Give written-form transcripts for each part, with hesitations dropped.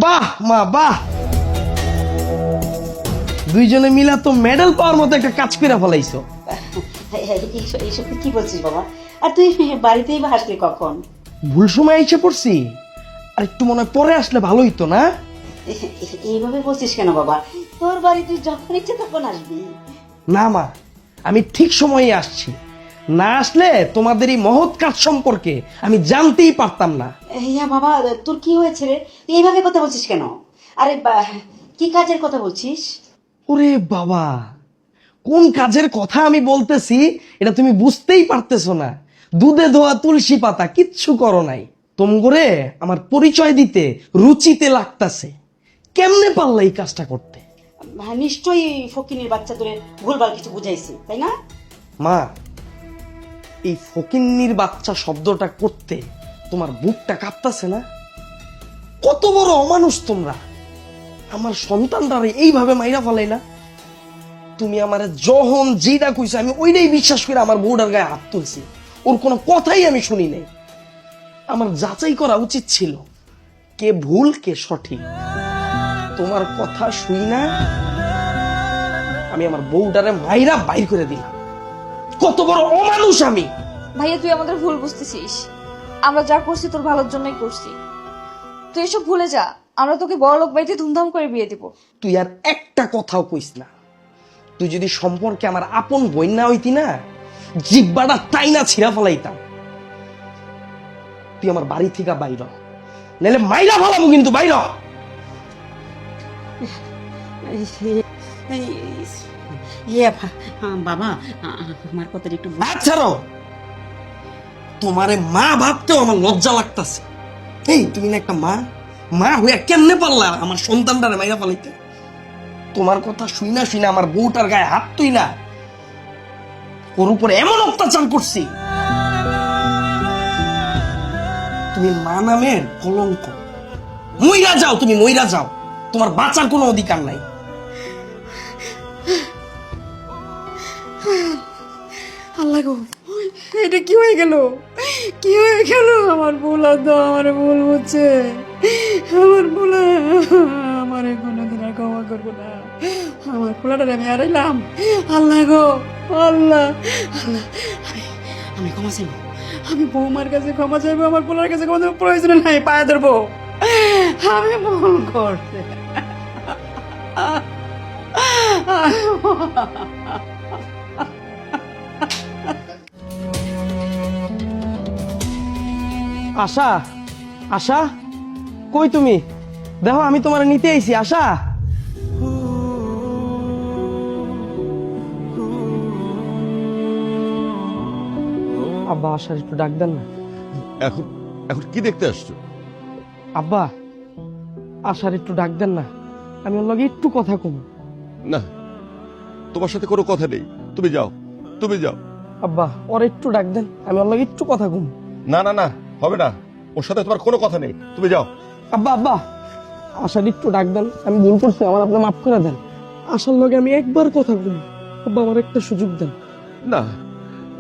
বাহ মা বাহ, দুইজনে মিলা তো মেডেল পাওয়ার মতো একটা কাজ করে ফেলাইছো। এইসব কি বলছিস বাবা? আর তুই বাড়িতেই বা আসলি কখন? ভুল সময় এসে পড়ছি, আর একটু মনে হয় পরে আসলে ভালো হইতো না? এইভাবে বলছিস কেন বাবা? তোর বাড়ি তুই যখন ইচ্ছে তখন আসবি। না মা, আমি ঠিক সময়ে আসছি, না আসলে তোমাদের এই মহৎ কাজ সম্পর্কে আমি জানতেই পারতাম না। ইয়া বাবা, তোর কি হয়েছে রে? তুই এইভাবে কথা বলছিস কেন? আরে কি কাজের কথা বলছিস? ওরে বাবা, কোন কাজের কথা আমি বলতেছি এটা তুমি বুঝতেই পারতেছো না। দুধে ধোয়া তুলসী পাতা, কিচ্ছু করো নাই। তোমগরে আমার পরিচয় দিতে রুচিতে লাগতাছে। কেমনে পারলা এই কাজটা করতে? নিশ্চয়ই ফকিনীর বাচ্চা তোরে ভুলভাল কিছু বুঝাইছে, তাই না? মা, এই ফকিন্নির বাচ্চা শব্দটা করতে তোমার বুকটা কাঁপতাছে না? কত বড় অমানুষ তোমরা! আমার সন্তানটারে এইভাবে মাইরা ফেলাইলা। তুমি আমার যখন যেটা কইছো আমি ওইটাই বিশ্বাস করে আমার বউটার গায়ে হাত তুলছি। ওর কোনো কথাই আমি শুনি নাই। আমার যাচাই করা উচিত ছিল কে ভুল কে সঠিক। তোমার কথা শুই না আমি আমার বউটারে মাইরা বাইর করে দিলাম। কত বড় অমানুষ আমি! ভাইয়া, তুই আমাদের ভুল বুঝতেছিস। আমরা যা করছি তোর ভালোর জন্যই করছি। তুই এসব ভুলে যা। আমরা তোকে বড়লোক বাড়িতে ধুমধাম করে বিয়ে দিব। তুই আর একটা কথাও কইস না। তুই যদি সম্পর্কে আমার আপন বোন না হইতি না, জিব্বাটা তাই না ছিঁড়া ফেলাইতাম। তুই আমার বাড়ি থেকে বাইর হ, নাহলে মাইরা ফেলাবো কিন্তু। বাইর হ। ইয়া বাবা, আমার কথাটা একটু হাত ছাড়ো। তোমারে মা ভাবতেও আমার লজ্জা লাগতাছে। এই তুমি না একটা মা, মা হইয়া কেমনে পারলা আমার সন্তানটারে মাইরা ফেলাইতে? তোমার কথা শুই না আমার বউটার গায়ে হাত তুই না, ওর উপরে এমন অত্যাচার করছি। তুমি মা নামের কলঙ্ক। মইরা যাও, তুমি মইরা যাও। তোমার বাঁচার কোনো অধিকার নাই। আল্লাহ গো, এটা কি হয়ে গেল? কি হয়ে গেল? আমার বোলা তো আমার ভুল হচ্ছে। আমার বোলা আমার কোনোদিন আর ক্ষমা করবো না। আমার পোলাটা আমি হারাইলাম। আল্লাহ গো, আল্লাহ আল্লাহ, আমি ক্ষমা চাইবো। আমি বৌমার কাছে ক্ষমা চাইবো। আমার পোলার কাছে ক্ষমা চাইবো। প্রয়োজন নাই, পায়ে ধরবো। আমি ভুল করছি। আশা, আশা, কই তুমি? দেখো আমি তোমার নিতে আইছি। আশা, আব্বা আশার একটু ডাক দেন না। এখন এখন কি দেখতে আসছো? আব্বা আশার একটু ডাক দেন না, আমি ওর লগে একটু কথা কম। না, তোমার সাথে কোনো কথা নেই। তুমি যাও, তুমি যাও। আব্বা ওর একটু ডাক দেন, আমি ওর লগে একটু কথা কম। না না না, হবে না। ওর সাথে তোমার কোনো কথা নেই। তুমি যাও। আব্বা আব্বা আশার একটু ডাক দেন, আমি ভুল করছি, আমার আপনি মাফ করে দেন। আশার লগে আমি একবার কথা কম। আব্বা আমার একটা সুযোগ দেন। না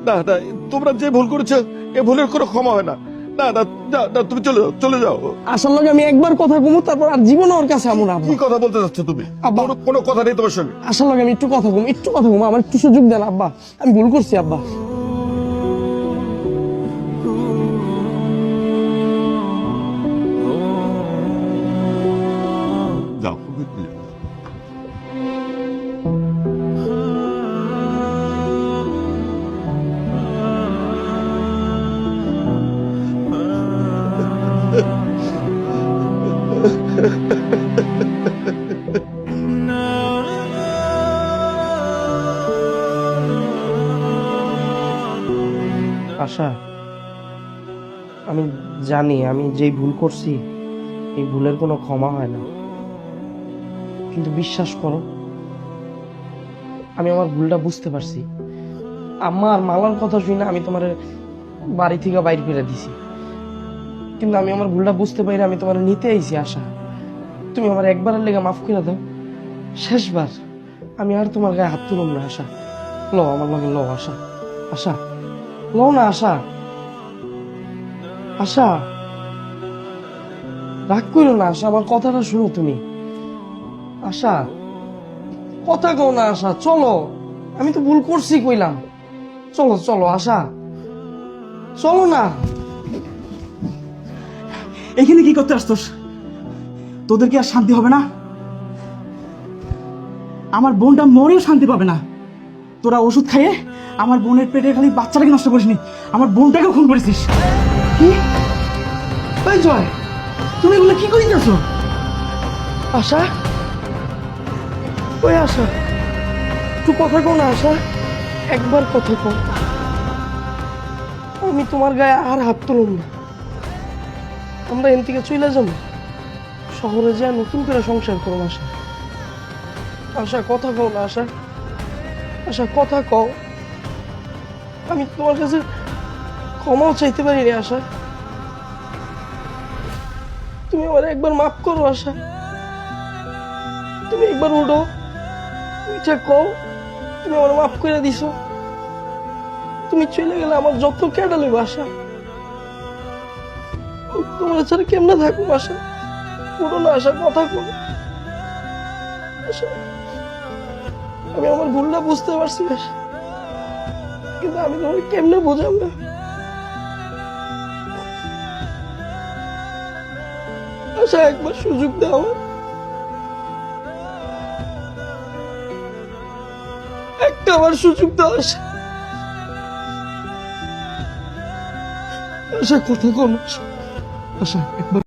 না না, তোমরা যে ভুল করেছো এ ভুলের কোনো ক্ষমা হয় না। না না না, না, তুমি চলে যাও, চলে যাও। আশার লগে আমি একবার কথা কমু, তারপর আর জীবনে ওর কাছে আমু না। কি কথা বলতে যাচ্ছ তুমি? আব্বা। কোনো কথা নেই তোমার সঙ্গে। আশার লগে আমি একটু কথা কম, একটু কথা কম, আমার একটু সুযোগ দেন আব্বা। আমি ভুল করছি আব্বা। যাও। আশা, আমি জানি আমি যেই ভুল করছি এই ভুলের কোনো ক্ষমা হয় না, কিন্তু বিশ্বাস করো আমি আমার ভুলটা বুঝতে পারছি। আমার মালার কথা শুনে আমি তোমার বাড়ি থেকে বাইর করে দিছি, কিন্তু আমি আমার ভুলটা বুঝতে পারি আমি তোমার নিতে আইছি। আশা, তুমি আমার একবারের লেগে মাফ করে দাও, শেষবার। আমি আর তোমার গায়ে হাত তুলব না। আশা লো, আমার লগে লো। আশা, আশা লো না। আশা, আশা। রাগ করো না আশা, আমার কথাটা শুনো তুমি। আশা, কথা কও না আশা, চলো। আমি তো ভুল করছি কইলাম। চলো চলো আশা, চলো না। এখানে কি করতে আসতোস? তোদের কি আর শান্তি হবে না? আমার বোনটা মরেও শান্তি পাবে না। তোরা ওষুধ খাইয়ে আমার বোনের পেটে খালি বাচ্চাটাকে নষ্ট করিসনি, আমার বোনটাকেও খুন করেছিস। কি? এই জয়, তুমি এগুলো কি করিতেছো? আশা, ওই আশা, তুই কথা কও না আশা, একবার কথা কও। আমি তোমার গায়ে আর হাত তুলুম না। আমরা এন থেকে চলে যাবো, শহরে যা নতুন করে সংসার করুন। আশা, আশা কথা কও না আশা, আশা কথা কও। আমি তোমার কাছে ক্ষমাও চাইতে পারিনি আশা। তুমি আমার একবার মাফ করো আশা। তুমি একবার উঠো, উঠে কও তুমি আমার মাফ করে দিছো। তুমি চলে গেলে আমার যত কেডা লইব আশা। তোমার ছাড়া কেমনে থাকবো আশা? উঠো না আশা, কথা কও আশা। আমি আমার ভুলটা বুঝতে পারছি আশা, কিন্তু আমি তোমাকে কেমনে বোঝাম না। আশা, একবার সুযোগ দাও, একটা আবার সুযোগ দাও আশা। আশা কথা কম, আশা একবার